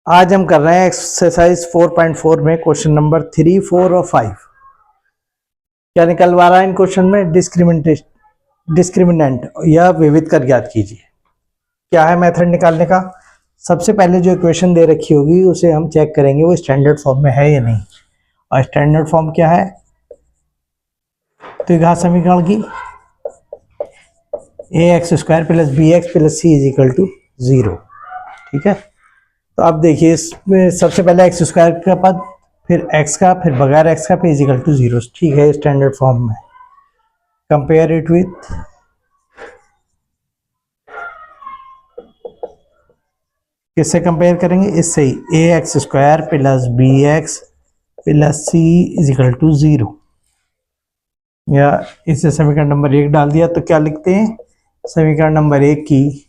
आज हम कर रहे हैं एक्सरसाइज 4.4 में क्वेश्चन नंबर 3, 4 और 5। क्या निकलवा रहा है इन क्वेश्चन में? डिस्क्रिमिनेंट या विविध कर ज्ञात कीजिए। क्या है मेथड निकालने का? सबसे पहले जो इक्वेशन दे रखी होगी उसे हम चेक करेंगे वो स्टैंडर्ड फॉर्म में है या नहीं। और स्टैंडर्ड फॉर्म क्या है? द्विघात समीकरण की ax² + bx + c = 0। ठीक है, तो अब देखिए इसमें सबसे पहले x² का पद, फिर x का, फिर बगैर x का, फिर = 0। ठीक है, स्टैंडर्ड फॉर्म में। कंपेयर इट विथ किससे कंपेयर करेंगे? इससे ही, ax² + bx + c = 0। या इसे समीकरण नंबर 1 डाल दिया तो क्या लिखते हैं? समीकरण नंबर 1 की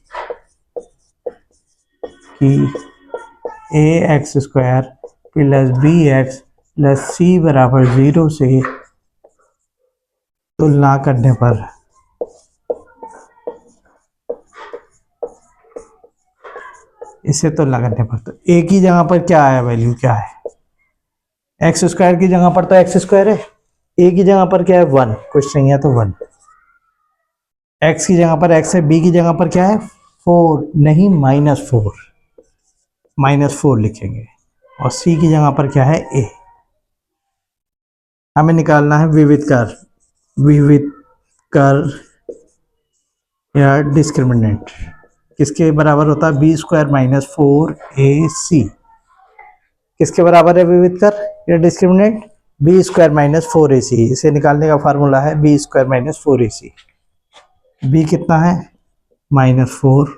ax² + bx + c = 0 से तुलना करने पर इसे तुलना करने पर तो a की जगह पर क्या आया? वैल्यू क्या है? x² की जगह पर तो x² है, a की जगह पर क्या है? 1। कुछ नहीं है तो 1। x की जगह पर x है, b की जगह पर क्या है? 4 नहीं, -4। -4 लिखेंगे। और c की जगह पर क्या है? a। हमें निकालना है विविध कर या डिस्क्रिमिनेंट। किसके बराबर होता है? b² - 4ac। किसके बराबर है विविध कर या डिस्क्रिमिनेंट? b² - 4ac। इसे निकालने का फार्मूला है b² - 4ac। b कितना है? -4,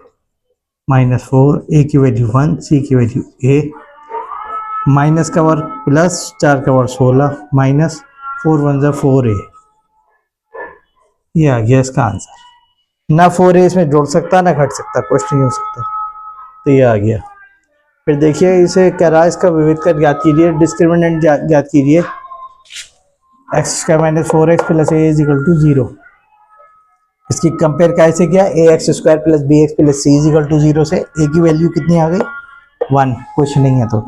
-4, a की वैल्यू 1, c की वैल्यू a, माइनस का वर्ग प्लस 4 का वर्ग 16, -4 1 = 4a। ये आ गया इसका आंसर। ना 4a इसमें जोड़ सकता ना घट सकता, कुछ नहीं हो सकता, तो ये आ गया। फिर देखिए इसे कह रहा है इसका विविध कर ज्ञात कीजिए, डिस्क्रिमिनेंट ज्ञात कीजिए। x² - 4x + a = 0। इसकी कंपेयर कैसे किया? ax² + bx + c = 0 से a की वैल्यू कितनी आ गई? 1। कुछ नहीं है तो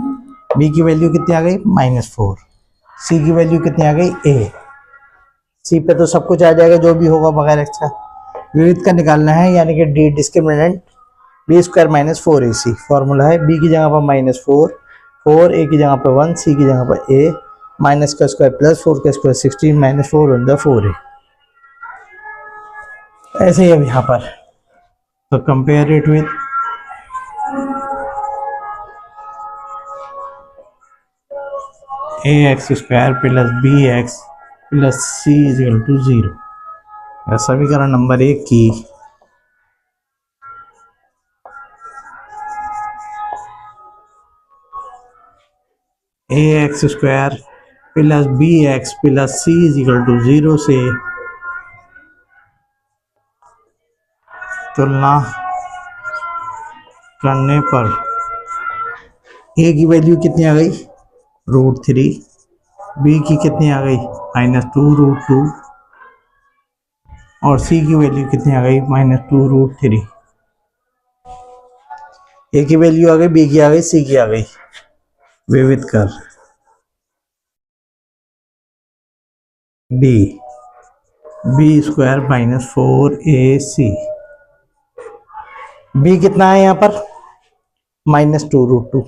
b की वैल्यू कितनी आ गई? -4। c की वैल्यू कितनी आ गई? a। c पे तो सब कुछ आ जाएगा जो भी होगा बगैर एक्स्ट्रा। विविध का निकालना है, यानी कि D discriminant b² - 4ac। Formula है b की जगह पर -4, 4, a की जगह पर 1, c की जगह पर a, माइनस का स्क्वायर प्लस 4 का स्क्वायर 16, -4 1 = 4a। ऐसे ही अब यहाँ पर तो compare it with ax² + bx + c = 0। समीकरण नंबर 1 की ax² + bx + c = 0 से तुलना करने पर a की वैल्यू कितनी आ गई? √3। b की कितनी आ गई? -2√2। और c की वैल्यू कितनी आ गई? -2√3। a की वैल्यू आ गई, b की आ गई, c की आ गई। विविध कर b² - 4ac। b कितना है यहाँ पर? -2√2।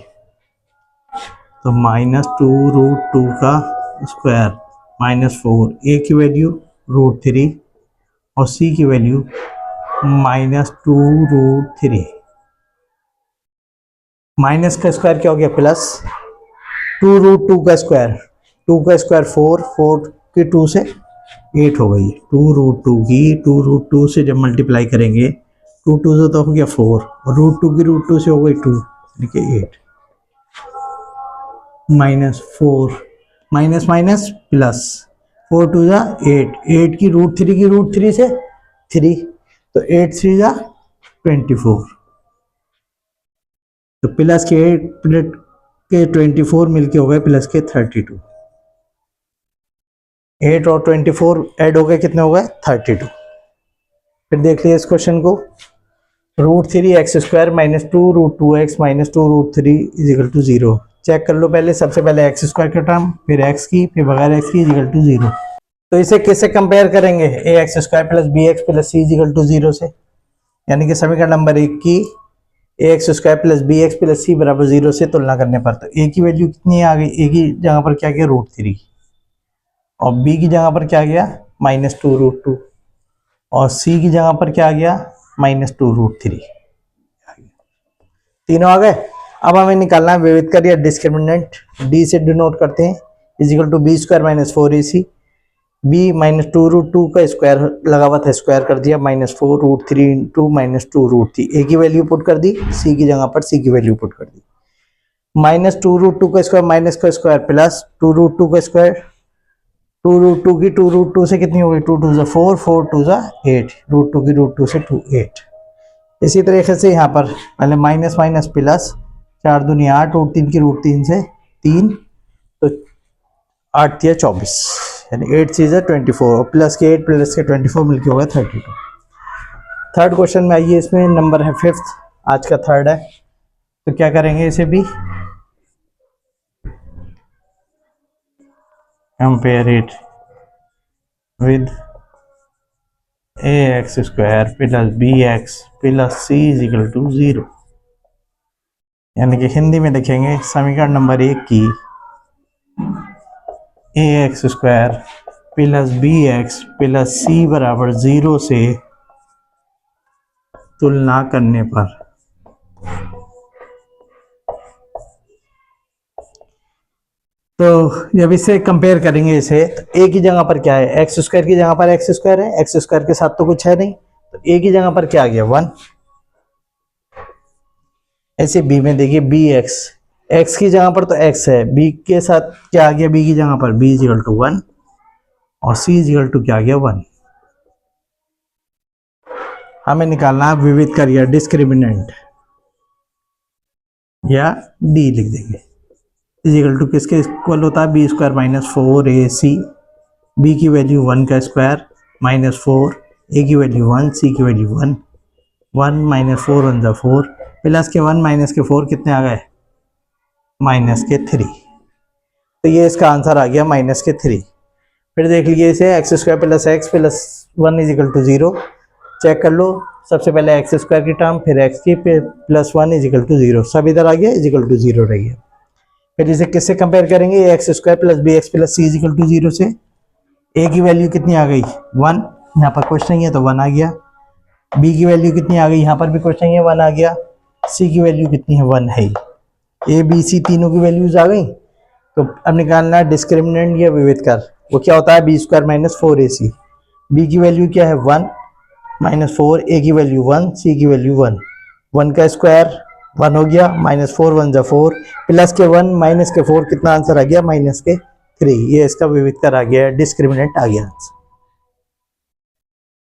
तो -2√2 का स्क्वायर -4, a की वैल्यू √3 और c की वैल्यू -2√3। माइनस का स्क्वायर क्या हो गया? प्लस 2√2 का स्क्वायर, 2 का स्क्वायर 4, 4 की 2 से 8 हो गई। 2√2 की 2√2 से जब मल्टीप्लाई करेंगे, 2 से तो हो गया 4, और √2 की √2 से हो गई 2, यानी कि 8। -4, माइनस माइनस प्लस, 4 2 = 8, 8 की √3 की √3 से 3, तो 8 3 = 24। तो प्लस के 8 प्लस के 24 मिलके हो गए प्लस के 32। 8 और 24 ऐड हो गए, कितने हो गए? 32। फिर देख लिया इस क्वेश्चन को। Root three X square minus two root two X minus two root three is equal to zero. Check कर लो पहले, सबसे पहले एक्स स्क्वायर का टर्म, फिर एक्स की, फिर बगैर एक्स की इज इक्वल टू जीरो। तो इसे किससे कंपेयर करेंगे? A x square plus B x plus C is equal to zero से, यानी कि समीकरण नंबर 1 की a x square plus B x plus c बराबर जीरो से तुलना करने पर, तो ए की वैल्यू कितनी आ गई? ए की जगह पर क्या गया? रूट थ्री, और बी की जगह पर क्या गया? माइनस टू रूट टू, और सी की जगह पर क्या गया? Minus two root three. तीनों आ गए। अब हमें निकालना है विविधकर या डिस्क्रिमिनेंट। डी से डिनोट करते हैं, is equal to b square minus four a c, b minus two root two का स्क्वायर लगा हुआ था, स्क्वायर कर दिया, minus four root three into minus two root three. A की वैल्यू पुट कर दी, सी की जगह पर सी की वैल्यू पुट कर दी। माइनस टू रूट टू का स्क्वायर माइनस का square plus two root two का स्क्वायर, टू रूट टू की टू रूट टू से कितनी हो गई? टू टू ज़ा फोर, फोर टू ज़ा एट, रूट टू की रूट टू से टू एट। इसी तरीके से यहाँ पर पहले माइनस माइनस प्लस, चार दूनी आठ, रूट तीन की रूट तीन से तीन, तो आठ या 24, यानी 8 चीज़ 24, और प्लस के 8 प्लस के 24 मिलके होगा 32। थर्ड क्वेश्चन में आइए, इसमें नंबर है 5th, आज का थर्ड है। तो क्या करेंगे? इसे भी compare it with a x square plus B x plus C is equal to zero, यानी कि हिंदी में लिखेंगे समीकरण नंबर 1 की a x square plus B x plus c बराबर जीरो से तुलना करने पर, तो जब इसे कंपेयर करेंगे इसे, तो ए की जगह पर क्या है? एक्स स्क्वायर की जगह पर एक्स स्क्वायर है, एक्स स्क्वायर के साथ तो कुछ है नहीं, तो ए की जगह पर क्या आ गया? 1। ऐसे बी में देखिए बी एक्स, एक्स की जगह पर तो एक्स है, बी के साथ क्या आ गया? बी की जगह पर बी इज इक्वल टू 1, और सी इज इक्वल टू क्या आ गया? 1। हमें निकालना है विविधकर या डिस्क्रिमिनेंट, या डी लिख देंगे, इज इक्वल टू किसके इक्वल होता है? B square minus four a c, B की वैल्यू 1 का स्क्वायर माइनस फोर, ए की वैल्यू 1, सी की वैल्यू 1, 1 माइनस फोर 1 ज़ा 4, प्लस के 1 माइनस के 4 कितने आ गए? माइनस के 3। तो ये इसका आंसर आ गया माइनस के 3। फिर देख लीजिए इसे, X square plus one is equal to zero. Check कर लो, सबसे पहले एक्स स्क्वायर की टर्म, फिर एक्स की, फिर plus one is equal to zero, सब इधर आ गया, इज इक्वल टू जीरो रह गया। फिर इसे किससे कंपेयर करेंगे? X square plus B x plus C is equal to zero से। ए की वैल्यू कितनी आ गई? 1, यहाँ पर कुछ नहीं है तो 1 आ गया। बी की वैल्यू कितनी आ गई? यहाँ पर भी कुछ नहीं है, 1 आ गया। सी की वैल्यू कितनी है? 1 है। ए बी सी तीनों की वैल्यूज आ गई। तो अब निकालना है डिस्क्रिमिनेंट या विविधकर। वो क्या होता है? B square minus four a c. B की वैल्यू क्या है? 1 माइनस फोर, ए की वैल्यू 1, सी की वैल्यू 1, 1 का स्क्वायर 1 हो गया, माइनस फोर 1 ज़ा 4, प्लस के 1 माइनस के 4, कितना आंसर आ गया? माइनस के 3। ये इसका विविधकर आ गया, डिस्क्रिमिनेंट आ गया आंसर।